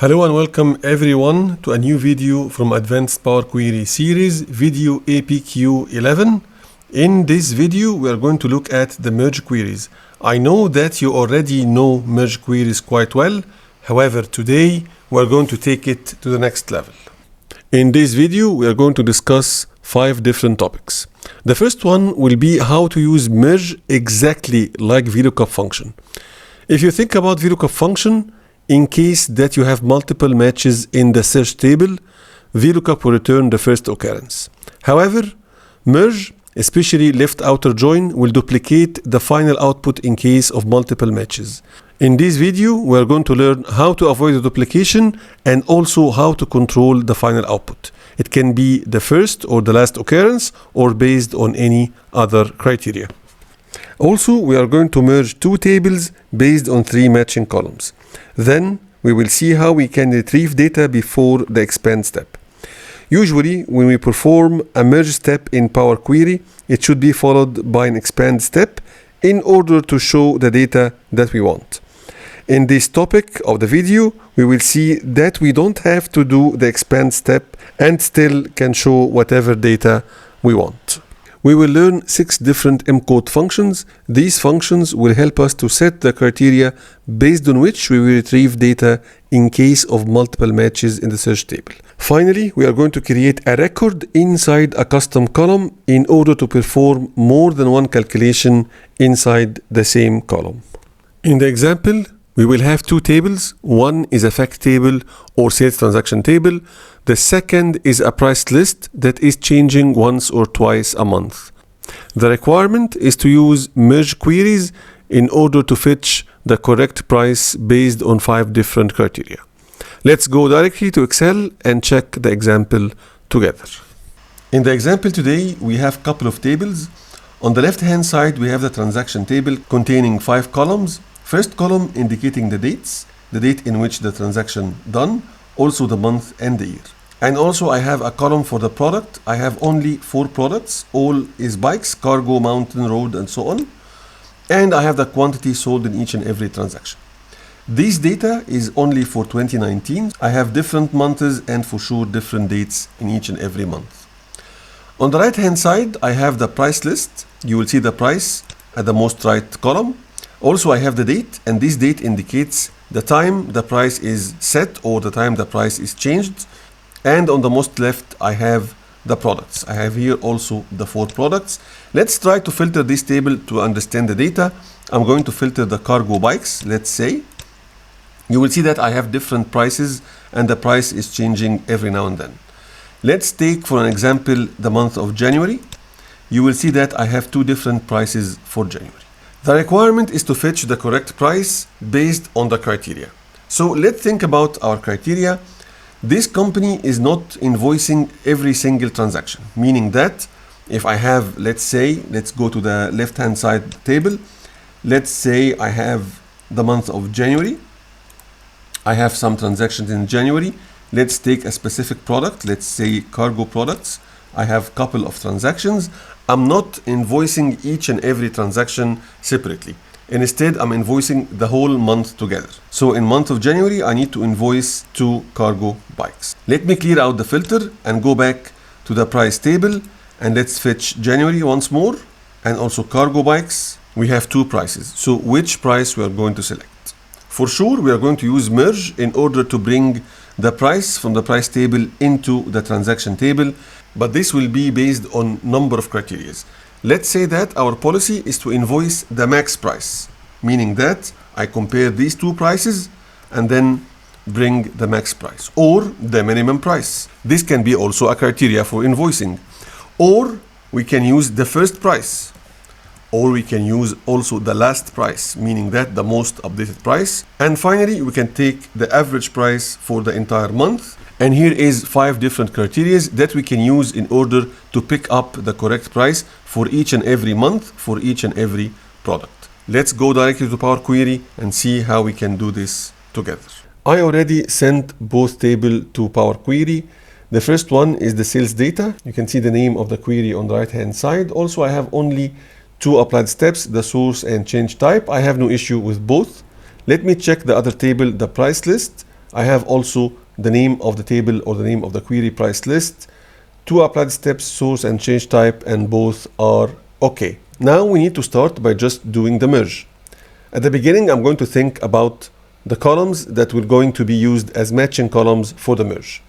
Hello and welcome everyone to a new video from Advanced Power Query series, video APQ11. In this video, we are going to look at the merge queries. I know that you already know merge queries quite well. However, today we are going to take it to the next level. In this video, we are going to discuss 5 different topics. The first one will be how to use merge exactly like VLOOKUP function. If you think about VLOOKUP function, in case that you have multiple matches in the search table, VLOOKUP will return the first occurrence. However, merge, especially left outer join, will duplicate the final output in case of multiple matches. In this video, we are going to learn how to avoid the duplication and also how to control the final output. It can be the first or the last occurrence or based on any other criteria. Also, we are going to merge 2 tables based on 3 matching columns. Then we will see how we can retrieve data before the expand step. Usually, when we perform a merge step in Power Query, it should be followed by an expand step in order to show the data that we want. In this topic of the video, we will see that we don't have to do the expand step and still can show whatever data we want. We will learn 6 different mcode functions. These functions will help us to set the criteria based on which we will retrieve data in case of multiple matches in the search table. Finally, we are going to create a record inside a custom column in order to perform more than one calculation inside the same column. In the example, we will have 2 tables. One is a fact table or sales transaction table. The second is a price list that is changing once or twice a month. The requirement is to use merge queries in order to fetch the correct price based on 5 different criteria. Let's go directly to Excel and check the example together. In the example today, we have a couple of tables. On the left-hand side, we have the transaction table containing 5 columns. First column indicating the dates, the date in which the transaction done, also the month and the year. And also I have a column for the product. I have only 4 products. All is bikes, cargo, mountain, road, and so on. And I have the quantity sold in each and every transaction. This data is only for 2019. I have different months and for sure different dates in each and every month. On the right hand side, I have the price list. You will see the price at the most right column. Also, I have the date, and this date indicates the time the price is set or the time the price is changed. And on the most left, I have the products. I have here also the 4 products. Let's try to filter this table to understand the data. I'm going to filter the cargo bikes, let's say. You will see that I have different prices and the price is changing every now and then. Let's take for an example the month of January. You will see that I have 2 different prices for January. The requirement is to fetch the correct price based on the criteria. So let's think about our criteria. This company is not invoicing every single transaction, meaning that if I have, let's go to the left-hand side table. Let's say I have the month of January. I have some transactions in January. Let's take a specific product, let's say cargo products. I have a couple of transactions. I'm not invoicing each and every transaction separately. Instead, I'm invoicing the whole month together. So in month of January, I need to invoice 2 cargo bikes. Let me clear out the filter and go back to the price table. And let's fetch January once more and also cargo bikes. We have 2 prices. So which price we are going to select? For sure, we are going to use merge in order to bring the price from the price table into the transaction table. But this will be based on number of criteria. Let's say that our policy is to invoice the max price, meaning that I compare these 2 prices and then bring the max price or the minimum price. This can be also a criteria for invoicing. Or we can use the first price, or we can use also the last price, meaning that the most updated price. And finally, we can take the average price for the entire month. And here is 5 different criteria that we can use in order to pick up the correct price for each and every month, for each and every product. Let's go directly to Power Query and see how we can do this together. I already sent both tables to Power Query. The first one is the sales data. You can see the name of the query on the right hand side. Also, I have only 2 applied steps, the source and change type. I have no issue with both. Let me check the other table, the price list. I have also the name of the table or the name of the query price list, 2 applied steps, source and change type, and both are okay. Now we need to start by just doing the merge. At the beginning, I'm going to think about the columns that were going to be used as matching columns for the merge.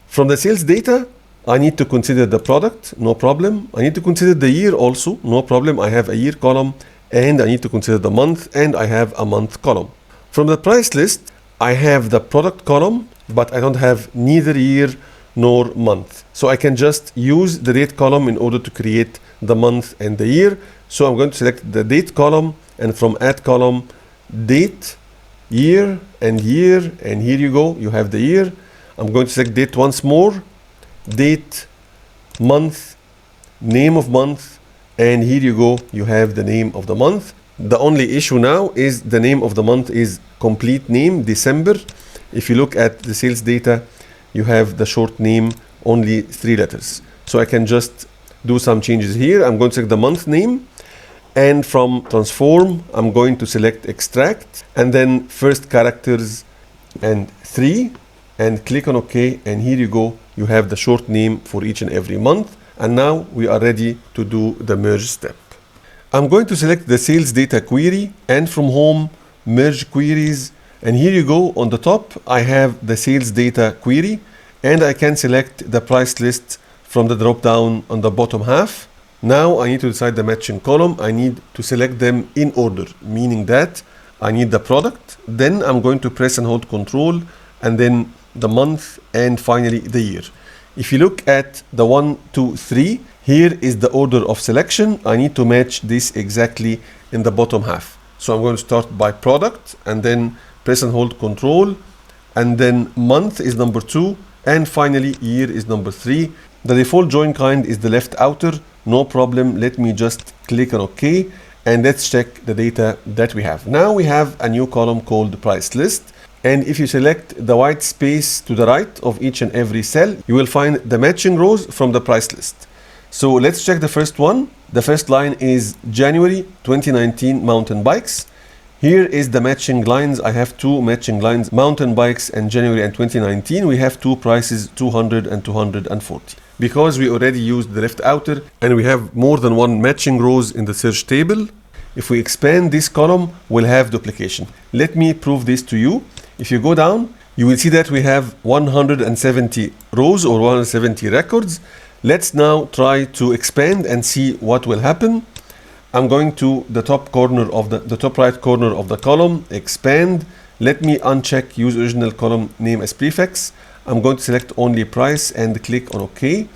From the sales data, I need to consider the product, no problem. I need to consider the year also, no problem. I have a year column, and I need to consider the month, and I have a month column. From the price list, I have the product column, but I don't have neither year nor month. So I can just use the date column in order to create the month and the year. So I'm going to select the date column, and from add column, date, year, and here you go, you have the year. I'm going to select date once more, date, month, name of month, and here you go, you have the name of the month. The only issue now is the name of the month is complete name, December. If you look at the sales data, you have the short name, only 3 letters. So I can just do some changes here. I'm going to select the month name, and from transform, I'm going to select extract, and then first characters and 3, and click on OK, and here you go, you have the short name for each and every month. And now we are ready to do the merge step. I'm going to select the sales data query, and from home, merge queries, and here you go, on the top I have the sales data query, and I can select the price list from the drop down on the bottom half. Now I need to decide the matching column. I need to select them in order, meaning that I need the product, then I'm going to press and hold Control, and then the month, and finally the year. If you look at the 1, 2, 3, here is the order of selection. I need to match this exactly in the bottom half. So I'm going to start by product, and then press and hold Control, and then month is number 2, and finally year is number 3. The default join kind is the left outer, no problem. Let me just click on OK, and let's check the data that we have. Now we have a new column called price list, and if you select the white space to the right of each and every cell, you will find the matching rows from the price list. So let's check the first one. The first line is January 2019 mountain bikes. Here is the matching lines. I have 2 matching lines, mountain bikes and January and 2019. We have 2 prices, 200 and 240. Because we already used the left outer and we have more than 1 matching rows in the search table, if we expand this column, we'll have duplication. Let me prove this to you. If you go down, you will see that we have 170 rows or 170 records. Let's now try to expand and see what will happen. I'm going to the top corner of the top right corner of the column, expand. Let me uncheck use original column name as prefix. I'm going to select only price and click on OK.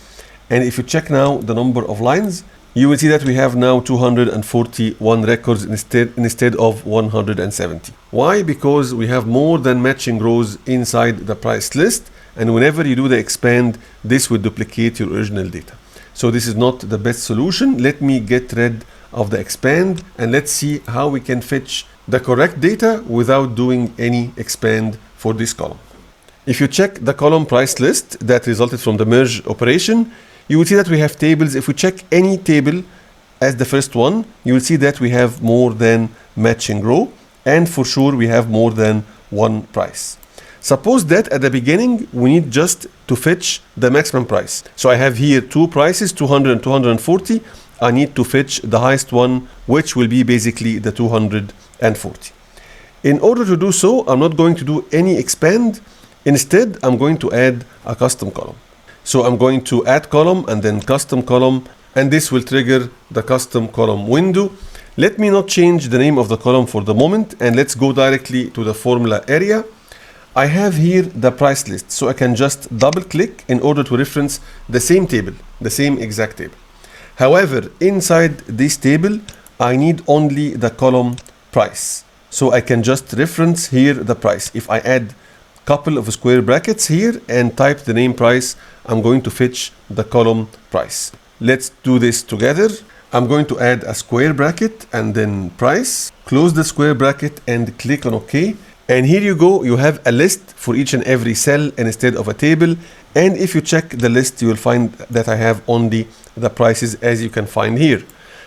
And if you check now the number of lines, you will see that we have now 241 records instead of 170. Why? Because we have more than matching rows inside the price list, and whenever you do the expand, this will duplicate your original data. So this is not the best solution. Let me get rid of the expand, and let's see how we can fetch the correct data without doing any expand for this column. If you check the column price list that resulted from the merge operation, you will see that we have tables. If we check any table as the first one, you will see that we have more than matching row, and for sure we have more than 1 price. Suppose that at the beginning we need just to fetch the maximum price. So I have here 2 prices, 200 and 240. I need to fetch the highest one, which will be basically the 240. In order to do so, I'm not going to do any expand. Instead, I'm going to add a custom column. So I'm going to add column and then custom column, and this will trigger the custom column window. Let me not change the name of the column for the moment, and let's go directly to the formula area. I have here the price list, so I can just double click in order to reference the same table, the same exact table. However, inside this table, I need only the column price. So I can just reference here the price. If I add couple of square brackets here and type the name price, I'm going to fetch the column price. Let's do this together. I'm going to add a square bracket and then price, close the square bracket and click on OK. And here you go, you have a list for each and every cell instead of a table. And if you check the list, you will find that I have only the prices, as you can find here.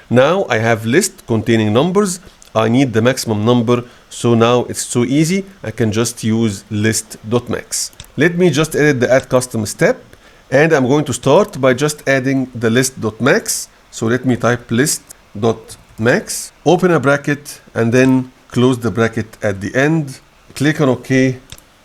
Now I have list containing numbers. I need the maximum number. So now it's so easy. I can just use List.Max. Let me just edit the add custom step. And I'm going to start by just adding the List.Max. So let me type List.Max, open a bracket, and then close the bracket at the end. Click on OK.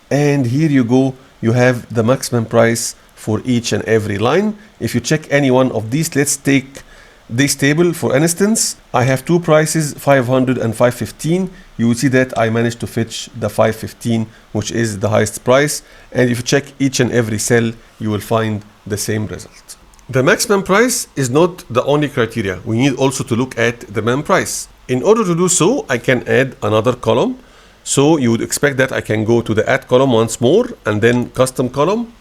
And here you go. You have the maximum price for each and every line. If you check any one of these, let's take this table for instance. I have two prices, 500 and 515. You will see that I managed to fetch the 515, which is the highest price. And if you check each and every cell, you will find the same result. The maximum price is not the only criteria. We need also to look at the min price. In order to do so, I can add another column. So you would expect that I can go to the add column once more and then custom column.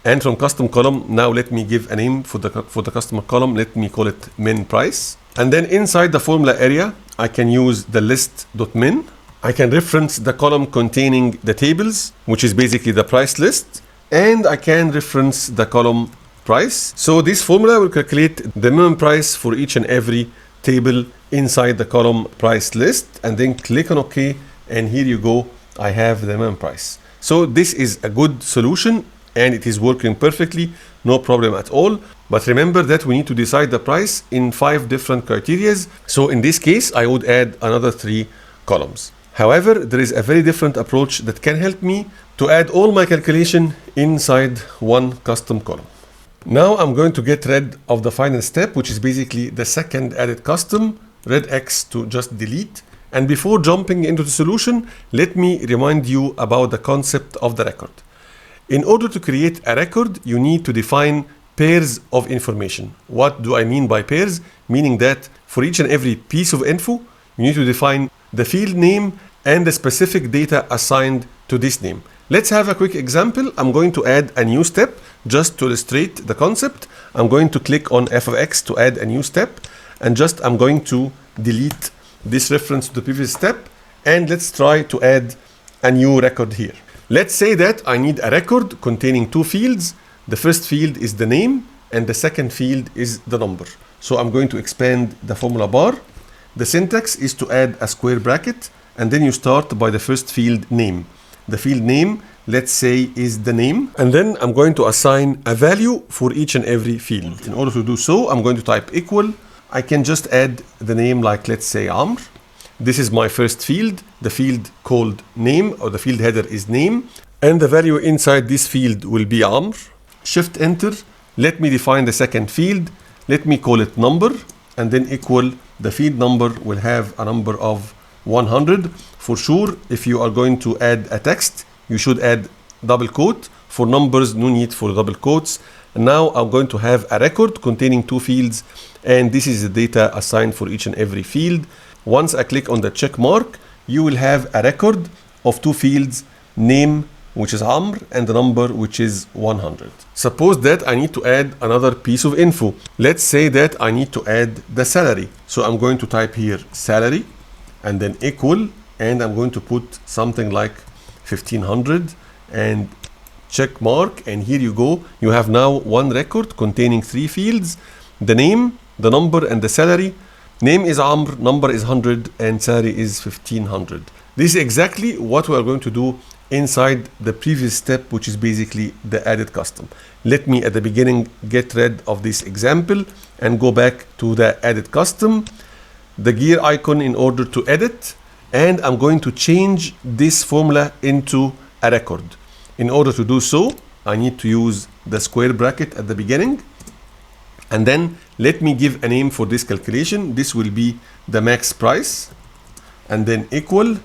And from custom column, now let me give a name for the customer column. Let me call it min price. And then inside the formula area, I can use the List.Min. I can reference the column containing the tables, which is basically the price list. And I can reference the column price. So this formula will calculate the minimum price for each and every table inside the column price list. And then click on OK. And here you go. I have the minimum price. So this is a good solution. And it is working perfectly, no problem at all. But remember that we need to decide the price in 5 different criteria. So in this case, I would add another 3 columns. However, there is a very different approach that can help me to add all my calculation inside one custom column. Now I'm going to get rid of the final step, which is basically the second added custom, red X to just delete. And before jumping into the solution, let me remind you about the concept of the record. In order to create a record, you need to define pairs of information. What do I mean by pairs? Meaning that for each and every piece of info, you need to define the field name and the specific data assigned to this name. Let's have a quick example. I'm going to add a new step just to illustrate the concept. I'm going to click on f of x to add a new step, and just I'm going to delete this reference to the previous step, and let's try to add a new record here. Let's say that I need a record containing 2 fields. The first field is the name and the second field is the number. So I'm going to expand the formula bar. The syntax is to add a square bracket and then you start by the first field name. The field name, let's say, is the name. And then I'm going to assign a value for each and every field. In order to do so, I'm going to type equal. I can just add the name, like let's say Amr. This is my first field, the field called name, or the field header is name. And the value inside this field will be Amr. Shift enter. Let me define the second field. Let me call it number, and then equal. The field number will have a number of 100. For sure, if you are going to add a text, you should add double quote. For numbers, no need for double quotes. And now I'm going to have a record containing 2 fields, and this is the data assigned for each and every field. Once I click on the check mark, you will have a record of 2 fields, name, which is Amr, and the number, which is 100. Suppose that I need to add another piece of info. Let's say that I need to add the salary. So I'm going to type here salary and then equal, and I'm going to put something like 1500 and check mark, and here you go. You have now one record containing 3 fields, the name, the number, and the salary. Name is Amr, number is 100, and salary is 1500. This is exactly what we are going to do inside the previous step, which is basically the added custom. Let me at the beginning get rid of this example and go back to the added custom, the gear icon in order to edit, and I'm going to change this formula into a record. In order to do so, I need to use the square bracket at the beginning. And then let me give a name for this calculation. This will be the max price, and then equal.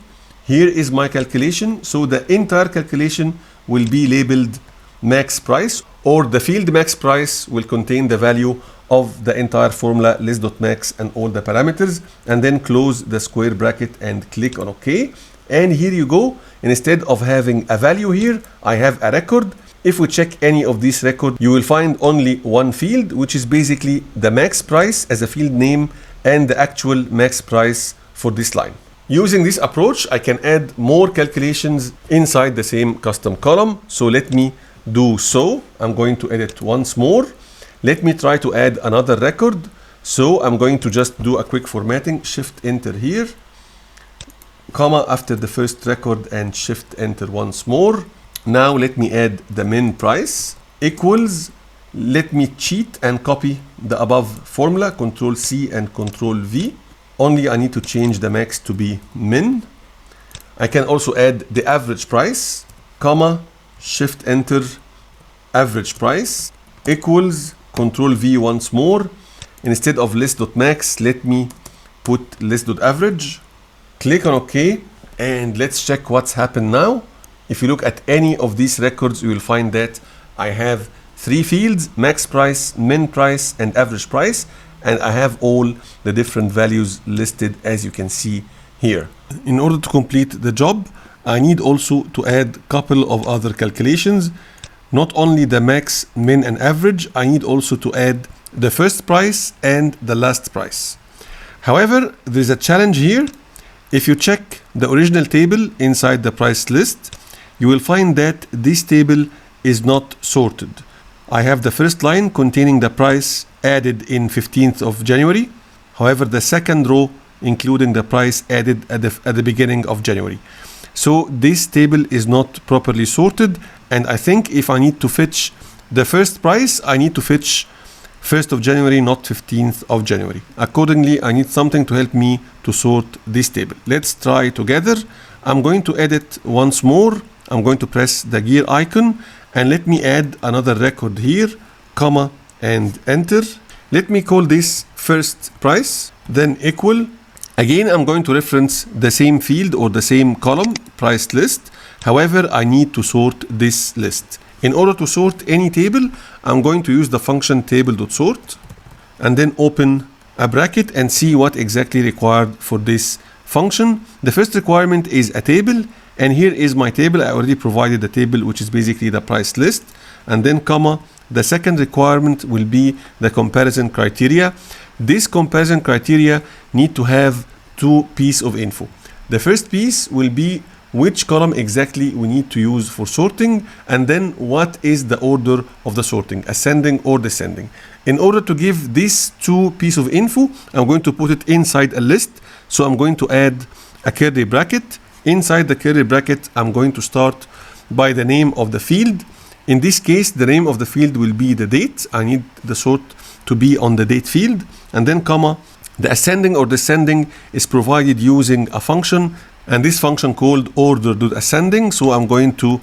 Here is my calculation. So the entire calculation will be labeled max price, or the field max price will contain the value of the entire formula List.Max and all the parameters, and then close the square bracket and click on OK. And here you go. Instead of having a value here, I have a record. If we check any of these records, you will find only one field, which is basically the max price as a field name and the actual max price for this line. Using this approach, I can add more calculations inside the same custom column. So let me do so. I'm going to edit once more. Let me try to add another record. So I'm going to just do a quick formatting, shift enter here. comma after the first record and shift enter once more. Now let me add the min price equals, let me cheat and copy the above formula, Control C and Control V. Only I need to change the max to be min. I can also add the average price, comma, shift enter, average price equals Control V once more. Instead of List.Max, let me put List.Average. Click on OK, and let's check what's happened now. If you look at any of these records, you will find that I have 3 fields: max price, min price, and average price, and I have all the different values listed as you can see here. In order to complete the job, I need also to add a couple of other calculations. Not only the max, min, and average, I need also to add the first price and the last price. However, there's a challenge here. If you check the original table inside the price list, you will find that this table is not sorted. I have the first line containing the price added in 15th of January. However, the second row including the price added at the beginning of January. So this table is not properly sorted, and I think if I need to fetch the first price, I need to fetch 1st of January, not 15th of January. Accordingly, I need something to help me to sort this table. Let's try together. I'm going to edit once more. I'm going to press the gear icon, and let me add another record here, comma, and enter. Let me call this first price, then equal. Again, I'm going to reference the same field or the same column, price list. However, I need to sort this list. In order to sort any table, I'm going to use the function Table.Sort and then open a bracket and see what exactly required for this function. The first requirement is a table, and here is my table. I already provided the table, which is basically the price list, and then comma. The second requirement will be the comparison criteria. This comparison criteria need to have 2 pieces of info. The first piece will be which column exactly we need to use for sorting, and then what is the order of the sorting, ascending or descending. In order to give these 2 pieces of info, I'm going to put it inside a list. So I'm going to add a curly bracket. Inside the curly bracket, I'm going to start by the name of the field. In this case, the name of the field will be the date. I need the sort to be on the date field, and then comma. The ascending or descending is provided using a function, and this function called order.ascending. So I'm going to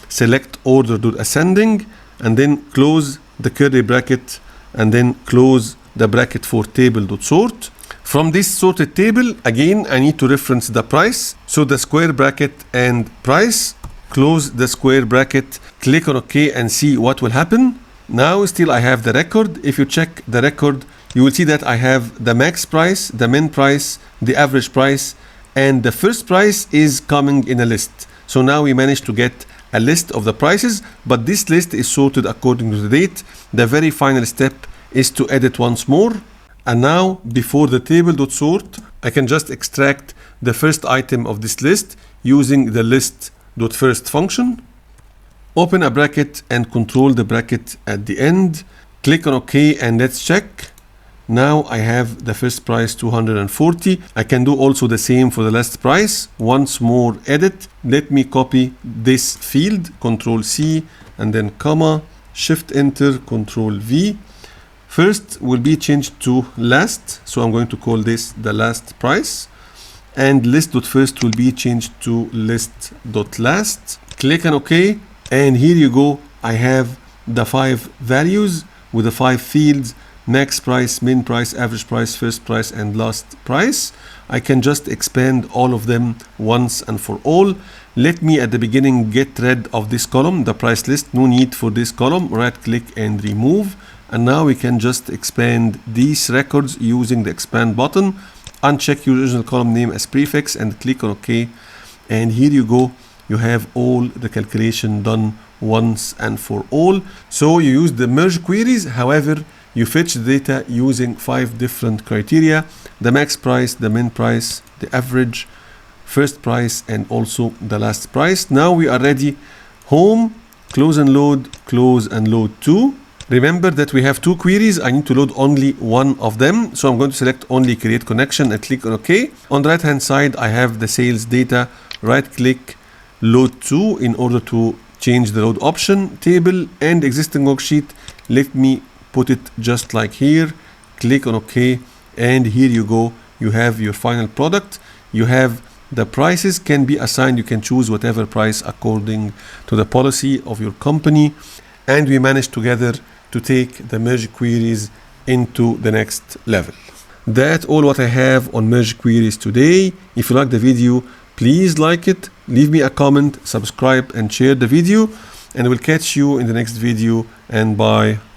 select order.ascending and then close the curly bracket and then close the bracket for Table.Sort. From this sorted table, again, I need to reference the price. So the square bracket and price, close the square bracket, click on OK and see what will happen. Now still I have the record. If you check the record, you will see that I have the max price, the min price, the average price, and the first price is coming in a list. So now we managed to get a list of the prices, but this list is sorted according to the date. The very final step is to edit once more. And now, before the Table.Sort, I can just extract the first item of this list using the List.First function. Open a bracket and control the bracket at the end. Click on OK and let's check. Now I have the first price 240. I can do also the same for the last price. Once more edit. Let me copy this field, Control C and then comma, Shift Enter, Control V. First will be changed to last, so I'm going to call this the last price. And List.First will be changed to List.Last. Click on OK, and here you go. I have the 5 values with the 5 fields: max price, min price, average price, first price, and last price. I can just expand all of them once and for all. Let me at the beginning get rid of this column, the price list. No need for this column. Right click and remove. And now we can just expand these records using the expand button. Uncheck your original column name as prefix and click on OK. And here you go. You have all the calculation done once and for all. So you use the merge queries. However, you fetch the data using 5 different criteria: the max price, the min price, the average, first price, and also the last price. Now we are ready. Home, close and load to. Remember that we have two queries. I need to load only one of them. So I'm going to select only create connection and click on OK. On the right hand side, I have the sales data. Right click, load to in order to change the load option. Table and existing worksheet. Let me put it just like here. Click on OK. And here you go. You have your final product. You have the prices can be assigned. You can choose whatever price according to the policy of your company. And we managed together to take the merge queries into the next level. That's all what I have on merge queries today. If you like the video, please like it, leave me a comment, subscribe and share the video, and we'll catch you in the next video, and bye.